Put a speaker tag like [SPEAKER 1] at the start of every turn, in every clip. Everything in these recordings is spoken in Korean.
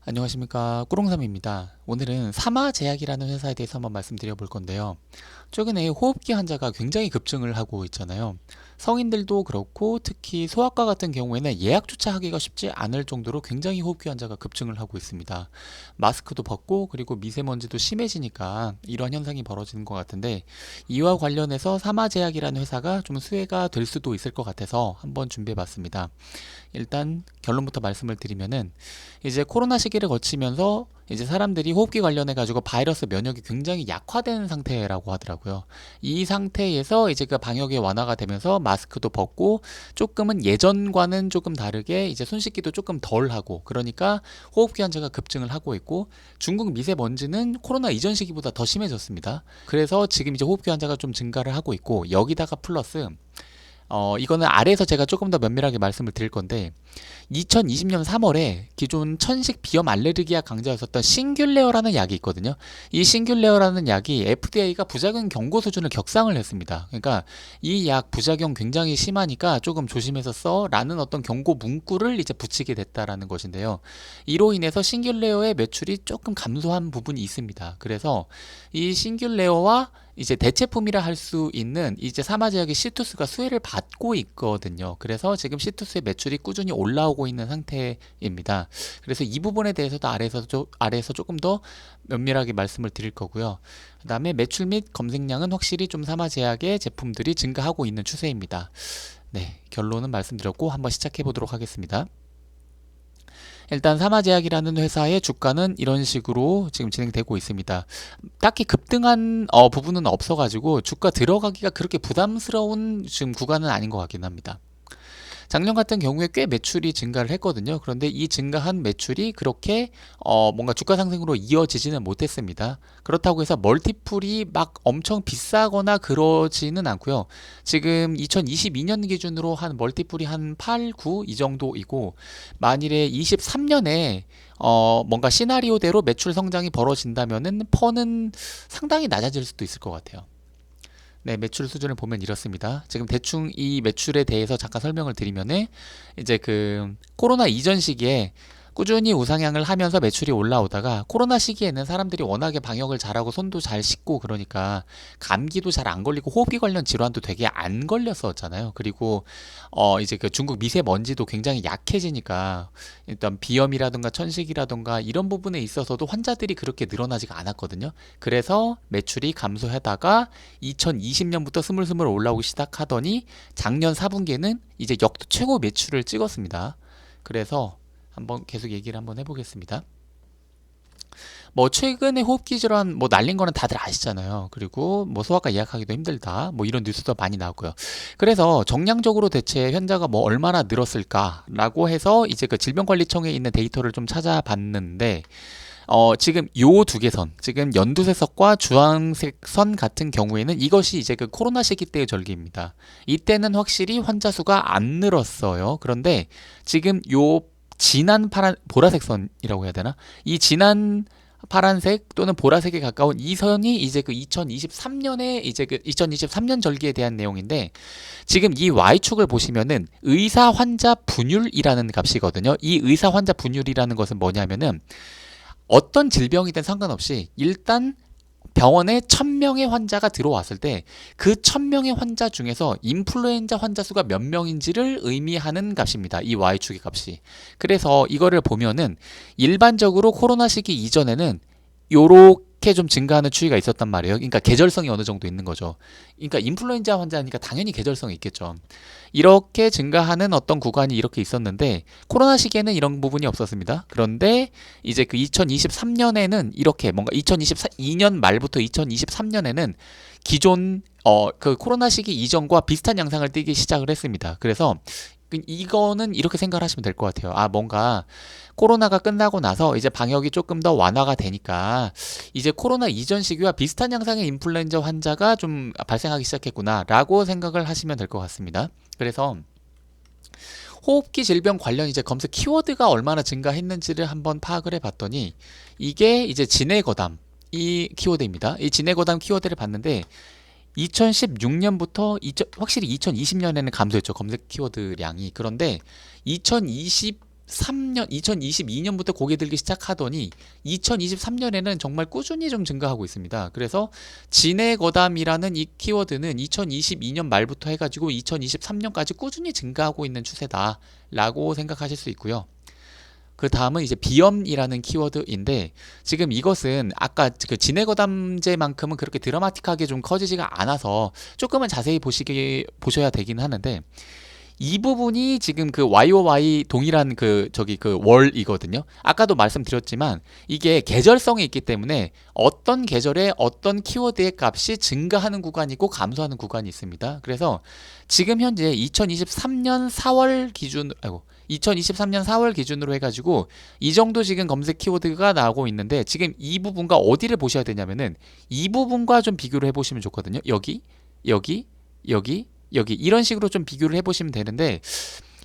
[SPEAKER 1] 안녕하십니까, 꾸롱삼입니다. 오늘은 사마제약이라는 회사에 대해서 한번 말씀드려 볼 건데요. 최근에 호흡기 환자가 굉장히 급증을 하고 있잖아요. 성인들도 그렇고 특히 소아과 같은 경우에는 예약조차 하기가 쉽지 않을 정도로 굉장히 호흡기 환자가 급증을 하고 있습니다. 마스크도 벗고 그리고 미세먼지도 심해지니까 이러한 현상이 벌어지는 것 같은데, 이와 관련해서 사마제약이라는 회사가 좀 수혜가 될 수도 있을 것 같아서 한번 준비해 봤습니다. 일단 결론부터 말씀을 드리면은, 이제 코로나 시기를 거치면서 이제 사람들이 호흡기 관련해 가지고 바이러스 면역이 굉장히 약화된 상태라고 하더라고요. 이 상태에서 이제 그 방역이 완화가 되면서 마스크도 벗고 조금은 예전과는 조금 다르게 이제 손 씻기도 조금 덜 하고, 그러니까 호흡기 환자가 급증을 하고 있고, 중국 미세먼지는 코로나 이전 시기보다 더 심해졌습니다. 그래서 지금 이제 호흡기 환자가 좀 증가를 하고 있고, 여기다가 플러스 이거는 아래에서 제가 조금 더 면밀하게 말씀을 드릴 건데, 2020년 3월에 기존 천식 비염 알레르기약 강자였었던 싱귤레어라는 약이 있거든요. 이 싱귤레어라는 약이 FDA가 부작용 경고 수준을 격상을 했습니다. 그러니까 이 약 부작용 굉장히 심하니까 조금 조심해서 써라는 어떤 경고 문구를 이제 붙이게 됐다라는 것인데요. 이로 인해서 싱귤레어의 매출이 조금 감소한 부분이 있습니다. 그래서 이 싱귤레어와 이제 대체품이라 할 수 있는 이제 사마제약의 시투스가 수혜를 받고 있거든요. 그래서 지금 시투스의 매출이 꾸준히 올라오고 있는 상태입니다. 그래서 이 부분에 대해서도 아래에서 조금 더 면밀하게 말씀을 드릴 거고요. 그 다음에 매출 및 검색량은 확실히 좀 사마제약의 제품들이 증가하고 있는 추세입니다. 네, 결론은 말씀드렸고 한번 시작해 보도록 하겠습니다. 일단 사마제약이라는 회사의 주가는 이런 식으로 지금 진행되고 있습니다. 딱히 급등한 부분은 없어가지고 주가 들어가기가 그렇게 부담스러운 지금 구간은 아닌 것 같긴 합니다. 작년 같은 경우에 꽤 매출이 증가를 했거든요. 그런데 이 증가한 매출이 그렇게 뭔가 주가 상승으로 이어지지는 못했습니다. 그렇다고 해서 멀티플이 막 엄청 비싸거나 그러지는 않고요. 지금 2022년 기준으로 한 멀티플이 한 8, 9 이 정도이고, 만일에 23년에 뭔가 시나리오대로 매출 성장이 벌어진다면은 퍼는 상당히 낮아질 수도 있을 것 같아요. 네, 매출 수준을 보면 이렇습니다. 지금 대충 이 매출에 대해서 잠깐 설명을 드리면은, 이제 그 코로나 이전 시기에 꾸준히 우상향을 하면서 매출이 올라오다가, 코로나 시기에는 사람들이 워낙에 방역을 잘하고 손도 잘 씻고 그러니까 감기도 잘 안 걸리고 호흡기 관련 질환도 되게 안 걸렸었잖아요. 그리고 이제 그 중국 미세먼지도 굉장히 약해지니까 일단 비염이라든가 천식이라든가 이런 부분에 있어서도 환자들이 그렇게 늘어나지가 않았거든요. 그래서 매출이 감소하다가 2020년부터 스물스물 올라오기 시작하더니 작년 4분기에는 이제 역대 최고 매출을 찍었습니다. 그래서 한번 계속 얘기를 한번 해보겠습니다. 뭐 최근에 호흡기 질환 뭐 날린 거는 다들 아시잖아요. 그리고 뭐 소아과 예약하기도 힘들다, 뭐 이런 뉴스도 많이 나왔고요. 그래서 정량적으로 대체 환자가 뭐 얼마나 늘었을까라고 해서 이제 그 질병관리청에 있는 데이터를 좀 찾아봤는데, 지금 요 두 개 선, 지금 연두색 선과 주황색 선 같은 경우에는 이것이 이제 그 코로나 시기 때의 절기입니다. 이때는 확실히 환자 수가 안 늘었어요. 그런데 지금 요 진한 파란 보라색 선이라고 해야 되나? 이 진한 파란색 또는 보라색에 가까운 이 선이 이제 그 2023년에 이제 그 2023년 절기에 대한 내용인데, 지금 이 Y축을 보시면은 의사 환자 분율이라는 값이거든요. 이 의사 환자 분율이라는 것은 뭐냐면은, 어떤 질병이든 상관없이 일단 병원에 1000명의 환자가 들어왔을 때 그 1000명의 환자 중에서 인플루엔자 환자 수가 몇 명인지를 의미하는 값입니다. 이 Y축의 값이. 그래서 이거를 보면은 일반적으로 코로나 시기 이전에는 요렇게 좀 증가하는 추이가 있었단 말이에요. 그러니까 계절성이 어느 정도 있는 거죠. 그러니까 인플루엔자 환자니까 당연히 계절성이 있겠죠. 이렇게 증가하는 어떤 구간이 이렇게 있었는데, 코로나 시기에는 이런 부분이 없었습니다. 그런데 이제 그 2023년에는 이렇게 뭔가 2022년 말부터 2023년에는 기존 그 코로나 시기 이전과 비슷한 양상을 띠기 시작을 했습니다. 그래서 이거는 이렇게 생각을 하시면 될 것 같아요. 아, 뭔가 코로나가 끝나고 나서 이제 방역이 조금 더 완화가 되니까 이제 코로나 이전 시기와 비슷한 양상의 인플루엔자 환자가 좀 발생하기 시작했구나라고 생각을 하시면 될 것 같습니다. 그래서 호흡기 질병 관련 이제 검색 키워드가 얼마나 증가했는지를 한번 파악을 해봤더니, 이게 이제 진해거담 이 키워드입니다. 이 진해거담 키워드를 봤는데 2016년부터 확실히 2020년에는 감소했죠, 검색 키워드량이. 그런데 2020 2022년부터 고개 들기 시작하더니 2023년에는 정말 꾸준히 좀 증가하고 있습니다. 그래서 진해거담이라는 이 키워드는 2022년 말부터 해가지고 2023년까지 꾸준히 증가하고 있는 추세다라고 생각하실 수 있고요. 그 다음은 이제 비염이라는 키워드인데, 지금 이것은 아까 그 진해거담제만큼은 그렇게 드라마틱하게 좀 커지지가 않아서 조금은 자세히 보셔야 되긴 하는데, 이 부분이 지금 그 YOY 동일한 그 월이거든요. 아까도 말씀드렸지만 이게 계절성이 있기 때문에 어떤 계절에 어떤 키워드의 값이 증가하는 구간이 있고 감소하는 구간이 있습니다. 그래서 지금 현재 2023년 4월 기준으로 해가지고 이 정도 지금 검색 키워드가 나오고 있는데, 지금 이 부분과 어디를 보셔야 되냐면은 이 부분과 좀 비교를 해보시면 좋거든요. 여기, 여기, 여기, 여기 이런 식으로 좀 비교를 해보시면 되는데,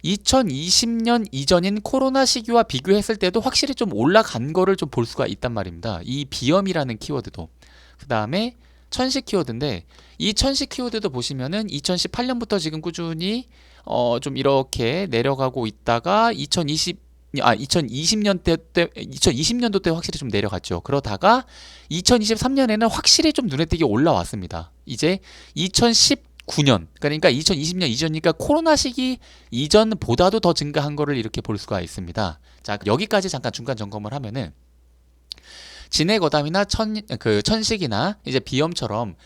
[SPEAKER 1] 2020년 이전인 코로나 시기와 비교했을 때도 확실히 좀 올라간 거를 좀 볼 수가 있단 말입니다. 이 비염이라는 키워드도. 그 다음에 천식 키워드인데, 이 천식 키워드도 보시면은 2018년부터 지금 꾸준히 좀 이렇게 내려가고 있다가 2020년도 때 확실히 좀 내려갔죠. 그러다가 2023년에는 확실히 좀 눈에 띄게 올라왔습니다. 이제 2019년, 그러니까 2020년 이전이니까 코로나 시기 이전보다도 더 증가한 거를 이렇게 볼 수가 있습니다. 자, 여기까지 잠깐 중간 점검을 하면은 진해거담이나 천식이나 이제 비염처럼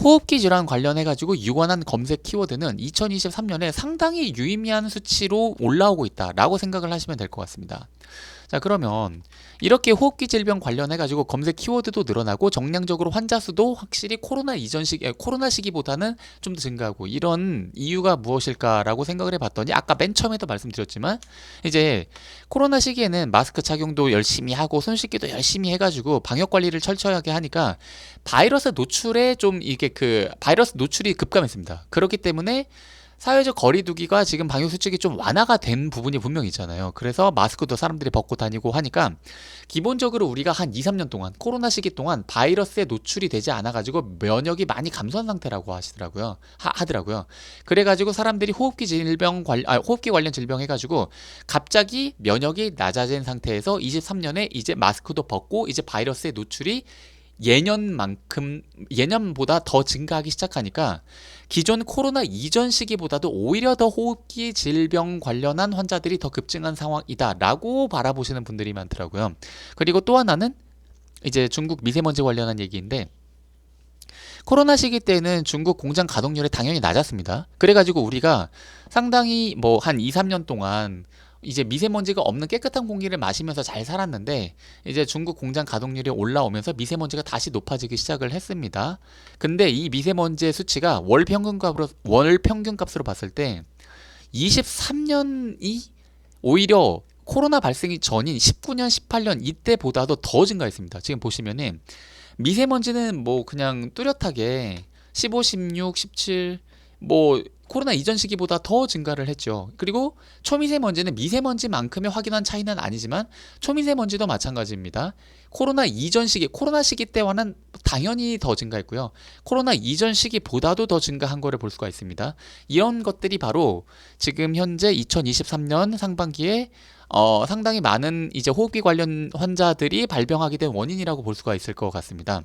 [SPEAKER 1] 호흡기 질환 관련해가지고 유관한 검색 키워드는 2023년에 상당히 유의미한 수치로 올라오고 있다라고 생각을 하시면 될 것 같습니다. 자, 그러면 이렇게 호흡기 질병 관련해가지고 검색 키워드도 늘어나고 정량적으로 환자 수도 확실히 코로나 시기보다는 좀 더 증가하고, 이런 이유가 무엇일까라고 생각을 해봤더니 아까 맨 처음에도 말씀드렸지만 이제 코로나 시기에는 마스크 착용도 열심히 하고 손 씻기도 열심히 해가지고 방역 관리를 철저하게 하니까 바이러스 노출이 급감했습니다. 그렇기 때문에 사회적 거리두기가 지금 방역 수칙이 좀 완화가 된 부분이 분명히 있잖아요. 그래서 마스크도 사람들이 벗고 다니고 하니까 기본적으로 우리가 한 2, 3년 동안 코로나 시기 동안 바이러스에 노출이 되지 않아가지고 면역이 많이 감소한 상태라고 하더라고요. 그래가지고 사람들이 호흡기 관련 질병 해가지고 갑자기 면역이 낮아진 상태에서 23년에 이제 마스크도 벗고 이제 바이러스의 노출이 예년보다 더 증가하기 시작하니까 기존 코로나 이전 시기보다도 오히려 더 호흡기 질병 관련한 환자들이 더 급증한 상황이다라고 바라보시는 분들이 많더라고요. 그리고 또 하나는 이제 중국 미세먼지 관련한 얘기인데, 코로나 시기 때는 중국 공장 가동률이 당연히 낮았습니다. 그래가지고 우리가 상당히 뭐 한 2, 3년 동안 이제 미세먼지가 없는 깨끗한 공기를 마시면서 잘 살았는데, 이제 중국 공장 가동률이 올라오면서 미세먼지가 다시 높아지기 시작을 했습니다. 근데 이 미세먼지의 수치가 월 평균값으로 봤을 때 23년이 오히려 코로나 발생이 전인 19년, 18년 이때보다도 더 증가했습니다. 지금 보시면은 미세먼지는 뭐 그냥 뚜렷하게 15, 16, 17 뭐 코로나 이전 시기보다 더 증가를 했죠. 그리고 초미세먼지는 미세먼지만큼의 확연한 차이는 아니지만 초미세먼지도 마찬가지입니다. 코로나 시기 때와는 당연히 더 증가했고요. 코로나 이전 시기보다도 더 증가한 거를 볼 수가 있습니다. 이런 것들이 바로 지금 현재 2023년 상반기에 상당히 많은 이제 호흡기 관련 환자들이 발병하게 된 원인이라고 볼 수가 있을 것 같습니다.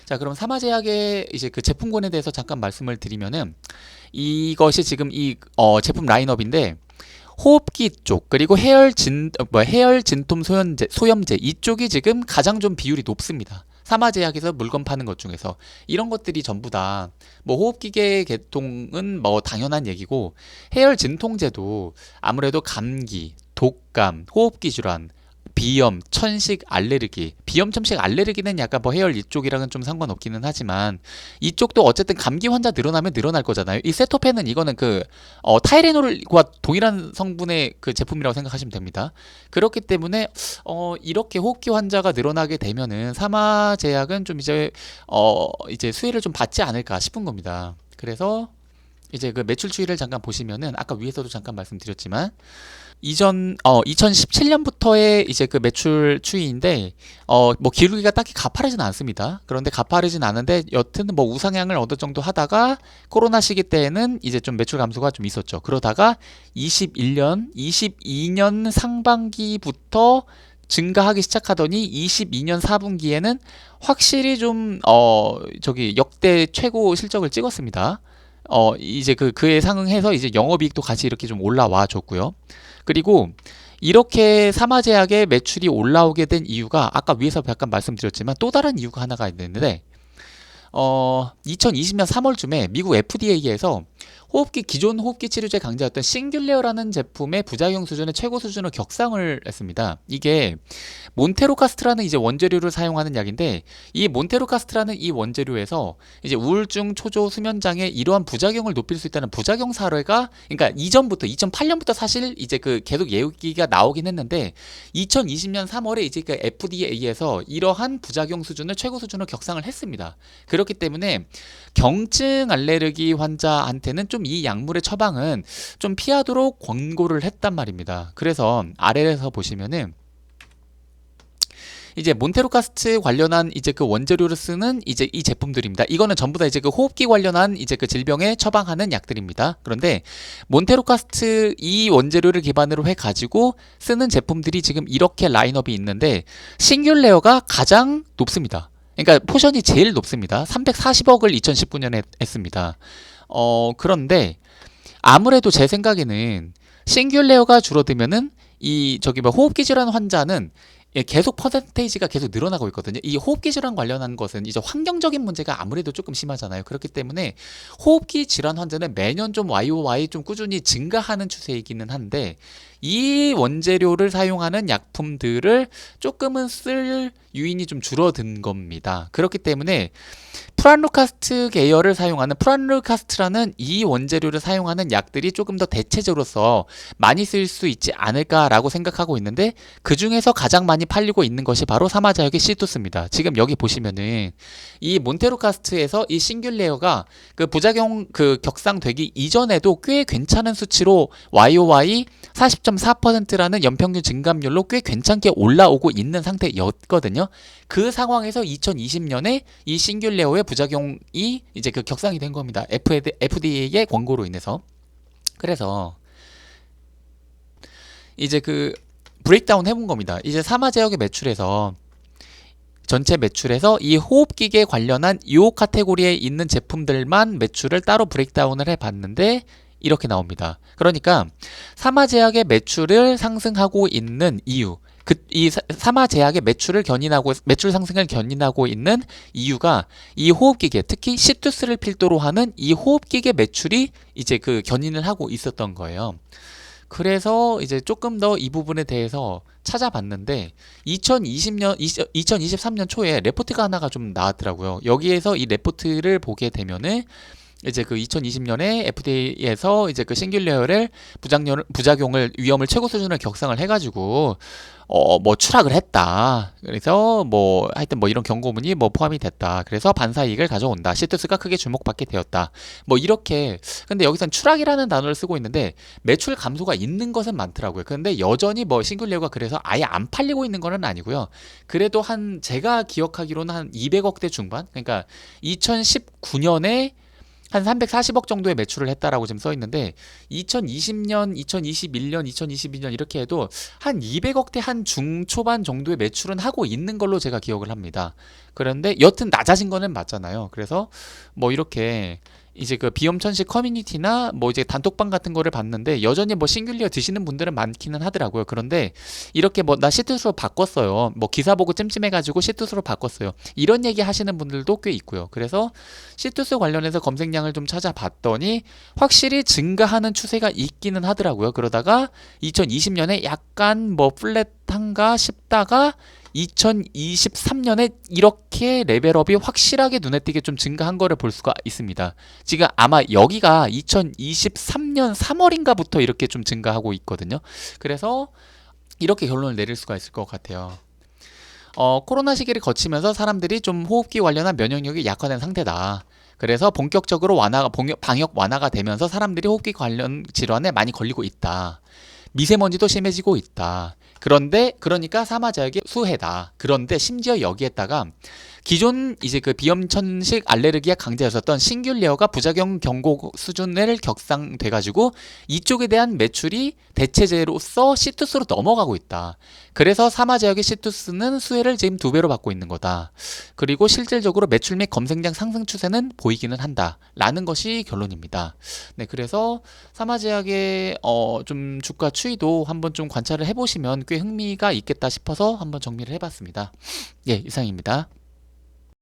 [SPEAKER 1] 자, 그럼 사마제약의 이제 그 제품군에 대해서 잠깐 말씀을 드리면은, 이것이 지금 제품 라인업인데, 호흡기 쪽 그리고 해열 진통 소염제 이쪽이 지금 가장 좀 비율이 높습니다. 사마제약에서 물건 파는 것 중에서 이런 것들이 전부 다 뭐 호흡기계 계통은 뭐 당연한 얘기고, 해열 진통제도 아무래도 감기, 독감, 호흡기 질환, 비염, 천식, 알레르기. 비염, 천식, 알레르기는 약간 뭐 해열 이쪽이랑은 좀 상관없기는 하지만 이쪽도 어쨌든 감기 환자 늘어나면 늘어날 거잖아요. 이 세토펜은 이거는 타이레놀과 동일한 성분의 그 제품이라고 생각하시면 됩니다. 그렇기 때문에 이렇게 호흡기 환자가 늘어나게 되면은 사마제약은 좀 이제 수혜를 좀 받지 않을까 싶은 겁니다. 그래서 이제 그 매출 추이를 잠깐 보시면은 아까 위에서도 잠깐 말씀드렸지만 이전 2017년부터의 이제 그 매출 추이인데 뭐 기울기가 딱히 가파르진 않습니다. 그런데 가파르진 않은데 여튼 뭐 우상향을 어느 정도 하다가 코로나 시기 때에는 이제 좀 매출 감소가 좀 있었죠. 그러다가 22년 상반기부터 증가하기 시작하더니 22년 4분기에는 확실히 좀 저기 역대 최고 실적을 찍었습니다. 이제 그에 상응해서 이제 영업이익도 같이 이렇게 좀 올라와 줬고요. 그리고 이렇게 사마제약의 매출이 올라오게 된 이유가 아까 위에서 잠깐 말씀드렸지만 또 다른 이유가 하나가 있는데 2020년 3월쯤에 미국 FDA에서 기존 호흡기 치료제 강자였던 싱귤레어라는 제품의 부작용 수준을 최고 수준으로 격상을 했습니다. 이게 몬테로카스트라는 이제 원재료를 사용하는 약인데 이 몬테로카스트라는 이 원재료에서 이제 우울증, 초조, 수면장애 이러한 부작용을 높일 수 있다는 부작용 사례가 그러니까 이전부터 2008년부터 사실 이제 그 계속 얘기가 나오긴 했는데 2020년 3월에 이제 그 FDA에서 이러한 부작용 수준을 최고 수준으로 격상을 했습니다. 그렇기 때문에 경증 알레르기 환자한테는 좀 이 약물의 처방은 좀 피하도록 권고를 했단 말입니다. 그래서 아래에서 보시면은 이제 몬테로카스트 관련한 이제 그 원재료를 쓰는 이제 이 제품들입니다. 이거는 전부 다 이제 그 호흡기 관련한 이제 그 질병에 처방하는 약들입니다. 그런데 몬테로카스트 이 원재료를 기반으로 해 가지고 쓰는 제품들이 지금 이렇게 라인업이 있는데 싱귤레어가 가장 높습니다. 그러니까 포션이 제일 높습니다. 340억을 2019년에 했습니다. 그런데 아무래도 제 생각에는 싱귤레어가 줄어들면은 이 저기 뭐 호흡기 질환 환자는 계속 퍼센테이지가 계속 늘어나고 있거든요. 이 호흡기 질환 관련한 것은 이제 환경적인 문제가 아무래도 조금 심하잖아요. 그렇기 때문에 호흡기 질환 환자는 매년 좀 YOY 좀 꾸준히 증가하는 추세이기는 한데 이 원재료를 사용하는 약품들을 조금은 쓸 유인이 좀 줄어든 겁니다. 그렇기 때문에 프란루카스트 계열을 사용하는 프란루카스트라는 이 원재료를 사용하는 약들이 조금 더 대체제로서 많이 쓸 수 있지 않을까라고 생각하고 있는데 그 중에서 가장 많이 팔리고 있는 것이 바로 사마자역의 시투스입니다. 지금 여기 보시면은 이 몬테로카스트에서 이 싱귤레어가 그 부작용 그 격상되기 이전에도 꽤 괜찮은 수치로 YOY 40.4%라는 연평균 증감률로 꽤 괜찮게 올라오고 있는 상태였거든요. 그 상황에서 2020년에 이 싱귤레어의 부작용이 이제 그 격상이 된 겁니다. FDA의 권고로 인해서. 그래서 이제 그 브레이크다운 해본 겁니다. 이제 사마제약의 매출에서 전체 매출에서 이 호흡기계 관련한 이 카테고리에 있는 제품들만 매출을 따로 브레이크다운을 해봤는데 이렇게 나옵니다. 그러니까 사마제약의 매출을 상승하고 있는 이유, 이 사마제약의 매출 상승을 견인하고 있는 이유가 이 호흡기계, 특히 시투스를 필두로 하는 이 호흡기계 매출이 이제 그 견인을 하고 있었던 거예요. 그래서 이제 조금 더 이 부분에 대해서 찾아봤는데 2023년 초에 레포트가 하나가 좀 나왔더라고요. 여기에서 이 레포트를 보게 되면은 이제 그 2020년에 FDA에서 이제 그 싱귤레어를 부작용을 위험을 최고 수준으로 격상을 해가지고 뭐 추락을 했다. 그래서 뭐 하여튼 뭐 이런 경고문이 뭐 포함이 됐다. 그래서 반사이익을 가져온다. 시투스가 크게 주목받게 되었다. 뭐 이렇게 근데 여기선 추락이라는 단어를 쓰고 있는데 매출 감소가 있는 것은 많더라고요. 근데 여전히 뭐 싱귤레어가 그래서 아예 안 팔리고 있는 건 아니고요. 그래도 한 제가 기억하기로는 한 200억대 중반. 그러니까 2019년에 한 340억 정도의 매출을 했다라고 지금 써 있는데 2020년, 2021년, 2022년 이렇게 해도 한 200억대 한 중초반 정도의 매출은 하고 있는 걸로 제가 기억을 합니다. 그런데 여튼 낮아진 거는 맞잖아요. 그래서 뭐 이렇게 이제 그 비염천식 커뮤니티나 뭐 이제 단톡방 같은 거를 봤는데 여전히 뭐 싱귤리어 드시는 분들은 많기는 하더라고요. 그런데 이렇게 뭐 나 시투스로 바꿨어요. 뭐 기사 보고 찜찜해가지고 시투스로 바꿨어요. 이런 얘기 하시는 분들도 꽤 있고요. 그래서 시투스 관련해서 검색량을 좀 찾아봤더니 확실히 증가하는 추세가 있기는 하더라고요. 그러다가 2020년에 약간 뭐 플랫한가 싶다가 2023년에 이렇게 레벨업이 확실하게 눈에 띄게 좀 증가한 거를 볼 수가 있습니다. 지금 아마 여기가 2023년 3월인가부터 이렇게 좀 증가하고 있거든요. 그래서 이렇게 결론을 내릴 수가 있을 것 같아요. 코로나 시기를 거치면서 사람들이 좀 호흡기 관련한 면역력이 약화된 상태다. 그래서 본격적으로 방역 완화가 되면서 사람들이 호흡기 관련 질환에 많이 걸리고 있다. 미세먼지도 심해지고 있다. 그러니까 사마제약이 수해다. 그런데 심지어 여기에다가 기존 이제 그 비염천식 알레르기약 강제였었던 싱귤레어가 부작용 경고 수준을 격상돼가지고 이쪽에 대한 매출이 대체제로서 시투스로 넘어가고 있다. 그래서 사마제약의 시투스는 수혜를 지금 2배로 받고 있는 거다. 그리고 실질적으로 매출 및 검색량 상승 추세는 보이기는 한다. 라는 것이 결론입니다. 네, 그래서 사마제약의 좀 주가 추이도 한번 좀 관찰을 해보시면 꽤 흥미가 있겠다 싶어서 한번 정리를 해봤습니다. 예, 이상입니다.